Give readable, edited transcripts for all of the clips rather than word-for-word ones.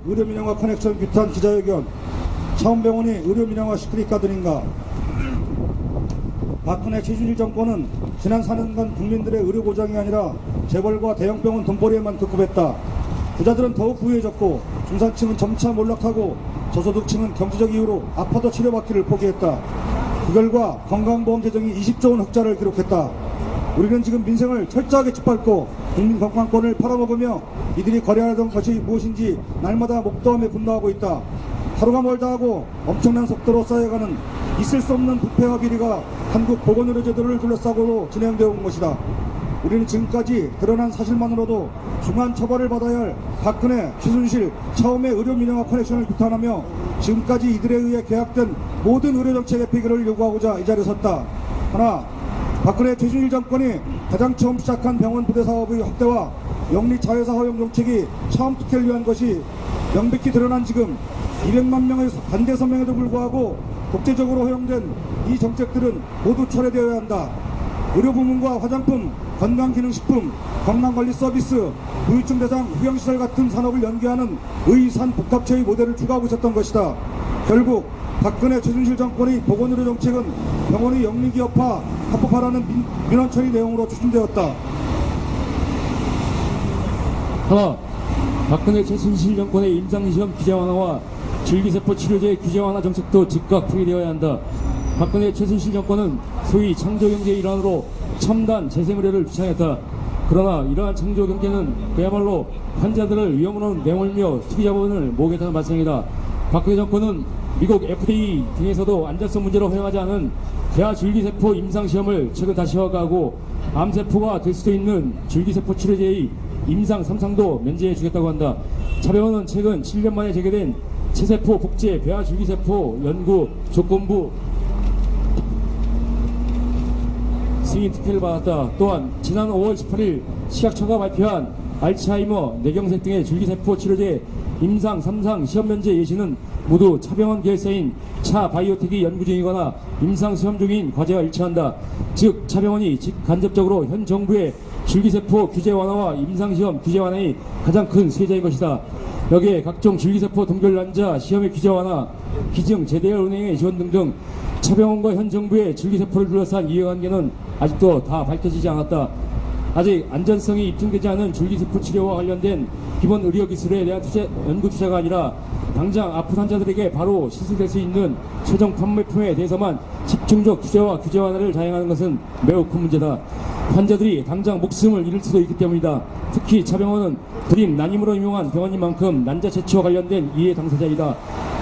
의료민영화 커넥션 규탄 기자회견. 차움병원이 의료민영화 시키니까 드린가. 박근혜 최순실 정권은 지난 4년간 국민들의 의료 보장이 아니라 재벌과 대형병원 돈벌이에만 급급했다. 부자들은 더욱 부유해졌고 중산층은 점차 몰락하고 저소득층은 경제적 이유로 아파도 치료받기를 포기했다. 그 결과 건강보험 재정이 20조 원 흑자를 기록했다. 우리는 지금 민생을 철저하게 짓밟고 국민 건강권을 팔아먹으며 이들이 거래하던 것이 무엇인지 날마다 목도함에 분노하고 있다. 하루가 멀다 하고 엄청난 속도로 쌓여가는 있을 수 없는 부패와 비리가 한국 보건의료제도를 둘러싸고 진행되어 온 것이다. 우리는 지금까지 드러난 사실만으로도 중한 처벌을 받아야 할 박근혜, 최순실, 차움의 의료민영화 커넥션을 규탄하며 지금까지 이들에 의해 계약된 모든 의료정책의 폐기를 요구하고자 이 자리에 섰다. 하나, 박근혜 최순실 정권이 가장 처음 시작한 병원 부대 사업의 확대와 영리 자회사 허용 정책이 차움 특혜를 위한 것이 명백히 드러난 지금 200만 명의 반대 서명에도 불구하고 독재적으로 허용된 이 정책들은 모두 철회되어야 한다. 의료부문과 화장품, 건강기능식품, 건강관리 서비스, 부유층 대상 후영시설 같은 산업을 연계하는 의산복합체의 모델을 추구하고 있었던 것이다. 결국 박근혜 최순실 정권의 보건의료 정책은 병원의 영리기업화, 합법화라는 민원처리 내용으로 추진되었다. 하나, 박근혜 최순실 정권의 임상시험 규제 완화와 줄기세포 치료제 규제 완화 정책도 즉각 폐기되어야 한다. 박근혜 최순실 정권은 소위 창조경제의 일환으로 첨단 재생의료를 주창했다. 그러나 이러한 창조경제는 그야말로 환자들을 위험으로 내몰며 투기자본을 모으겠다는 말씀이다. 박근혜 정권은 미국 FDA 등에서도 안전성 문제로 허용하지 않은 대하 줄기세포 임상시험을 최근 다시 허가하고 암세포가 될 수도 있는 줄기세포 치료제의 임상 3상도 면제해 주겠다고 한다. 차병원은 최근 7년 만에 재개된 체세포 복제 배아 줄기세포 연구 조건부 승인 특혜를 받았다. 또한 지난 5월 18일 식약처가 발표한 알츠하이머, 뇌경색 등의 줄기세포 치료제 임상 3상 시험 면제 예시는 모두 차병원 계열사인 차바이오텍이 연구 중이거나 임상 시험 중인 과제와 일치한다. 즉 차병원이 간접적으로 현 정부의 줄기세포 규제 완화와 임상시험 규제 완화의 가장 큰 수혜자인 것이다. 여기에 각종 줄기세포 동결 난자 시험의 규제 완화, 기증, 재대열 운행의 지원 등등 차병원과 현 정부의 줄기세포를 둘러싼 이해관계는 아직도 다 밝혀지지 않았다. 아직 안전성이 입증되지 않은 줄기세포 치료와 관련된 기본 의료기술에 대한 연구 투자가 아니라 당장 아픈 환자들에게 바로 시술될 수 있는 최종 판매품에 대해서만 집중적 규제와 규제 완화를 자행하는 것은 매우 큰 문제다. 환자들이 당장 목숨을 잃을 수도 있기 때문이다. 특히 차병원은 드림 난임으로 유명한 병원인 만큼 난자 채취와 관련된 이해 당사자이다.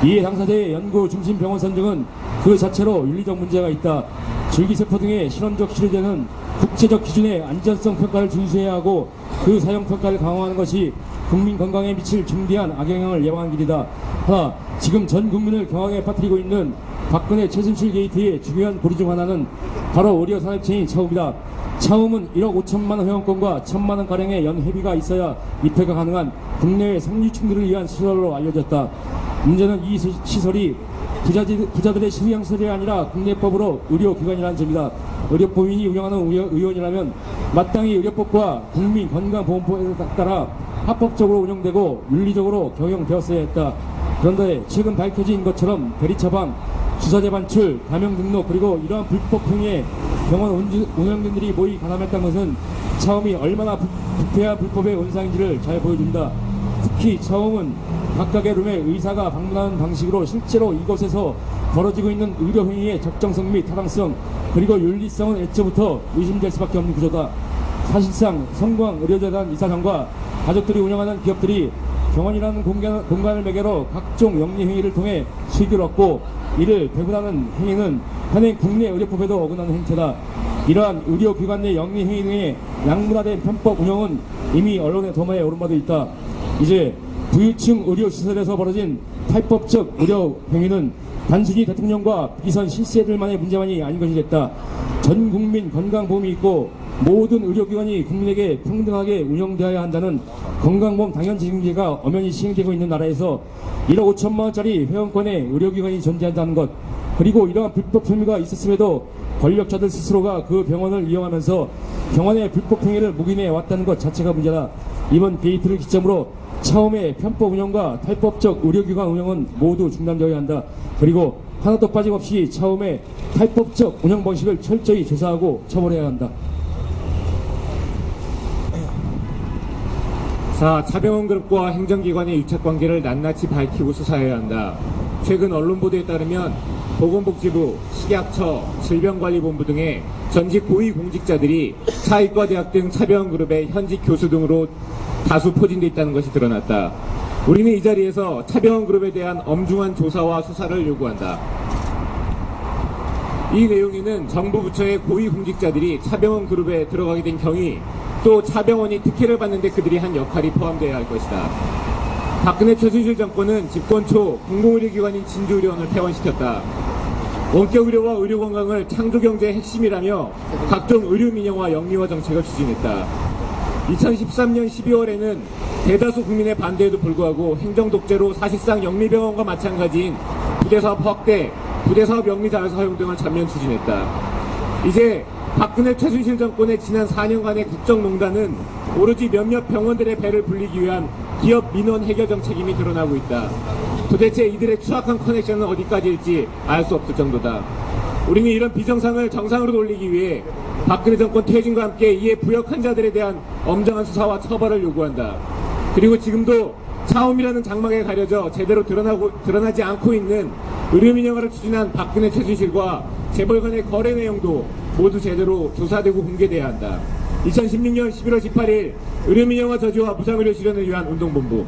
이해 당사자의 연구 중심 병원 선정은 그 자체로 윤리적 문제가 있다. 줄기세포 등의 실험적 치료제는 국제적 기준의 안전성 평가를 준수해야 하고 그 사용 평가를 강화하는 것이 국민 건강에 미칠 중대한 악영향을 예방하는 길이다. 하나, 지금 전 국민을 경악에 빠뜨리고 있는 박근혜 최순실 게이트의 중요한 고리 중 하나는 바로 의료 산업체인 차움이다. 차움은 1억 5천만 원 회원권과 1천만 원 가량의 연회비가 있어야 입회가 가능한 국내외 상류층들을 위한 시설로 알려졌다. 문제는 이 시설이 부자들의 신경시설이 아니라 국내법으로 의료기관이라는 점이다. 의료법인이 운영하는 의원이라면 마땅히 의료법과 국민건강보험법에 따라 합법적으로 운영되고 윤리적으로 경영되었어야 했다. 그런데 최근 밝혀진 것처럼 대리처방, 주사제 반출, 가명 등록 그리고 이러한 불법 행위에 병원 운영진들이 모이 가담했다는 것은 차움이 얼마나 부패한 불법의 원상인지를 잘 보여준다. 특히 차움은 각각의 룸에 의사가 방문하는 방식으로 실제로 이곳에서 벌어지고 있는 의료행위의 적정성 및 타당성 그리고 윤리성은 애초부터 의심될 수밖에 없는 구조다. 사실상 성광의료재단 이사장과 가족들이 운영하는 기업들이 병원이라는 공간을 매개로 각종 영리행위를 통해 수익을 얻고 이를 배분하는 행위는 현행 국내 의료법에도 어긋나는 행태다. 이러한 의료기관 내 영리행위 등의 양문화된 편법 운영은 이미 언론의 도마에 오른 바도 있다. 이제 부유층 의료시설에서 벌어진 탈법적 의료행위는 단순히 대통령과 비선 실세들만의 문제만이 아닌 것이 됐다. 전 국민 건강보험이 있고 모든 의료기관이 국민에게 평등하게 운영되어야 한다는 건강보험 당연직임제가 엄연히 시행되고 있는 나라에서 1억 5천만 원짜리 회원권의 의료기관이 존재한다는 것, 그리고 이러한 불법 혐의가 있었음에도 권력자들 스스로가 그 병원을 이용하면서 병원의 불법 행위를 묵인해 왔다는 것 자체가 문제다. 이번 게이트를 기점으로 차움의 편법 운영과 탈법적 의료기관 운영은 모두 중단되어야 한다. 그리고 하나도 빠짐없이 차움의 탈법적 운영 방식을 철저히 조사하고 처벌해야 한다. 자, 차병원 그룹과 행정기관의 유착관계를 낱낱이 밝히고 수사해야 한다. 최근 언론 보도에 따르면 보건복지부, 식약처, 질병관리본부 등의 전직 고위공직자들이 차의과대학 등 차병원 그룹의 현직 교수 등으로 다수 포진돼 있다는 것이 드러났다. 우리는 이 자리에서 차병원 그룹에 대한 엄중한 조사와 수사를 요구한다. 이 내용에는 정부 부처의 고위공직자들이 차병원 그룹에 들어가게 된 경위, 또 차병원이 특혜를 받는데 그들이 한 역할이 포함되어야 할 것이다. 박근혜 최순실 정권은 집권 초 공공의료기관인 진주의료원을 폐원시켰다. 원격의료와 의료건강을 창조경제의 핵심이라며 각종 의료민영화 영리화 정책을 추진했다. 2013년 12월에는 대다수 국민의 반대에도 불구하고 행정독재로 사실상 영리병원과 마찬가지인 부대사업 확대, 부대사업 영리자회사 사용 등을 전면 추진했다. 이제 박근혜 최순실 정권의 지난 4년간의 국정농단은 오로지 몇몇 병원들의 배를 불리기 위한 기업 민원 해결 정책임이 드러나고 있다. 도대체 이들의 추악한 커넥션은 어디까지일지 알 수 없을 정도다. 우리는 이런 비정상을 정상으로 돌리기 위해 박근혜 정권 퇴진과 함께 이에 부역한 자들에 대한 엄정한 수사와 처벌을 요구한다. 그리고 지금도 차움이라는 장막에 가려져 제대로 드러나지 않고 있는 의료민영화를 추진한 박근혜 최순실과 재벌 간의 거래 내용도 모두 제대로 조사되고 공개돼야 한다. 2016년 11월 18일 의료민영화 저지와 무상의료 실현을 위한 운동본부.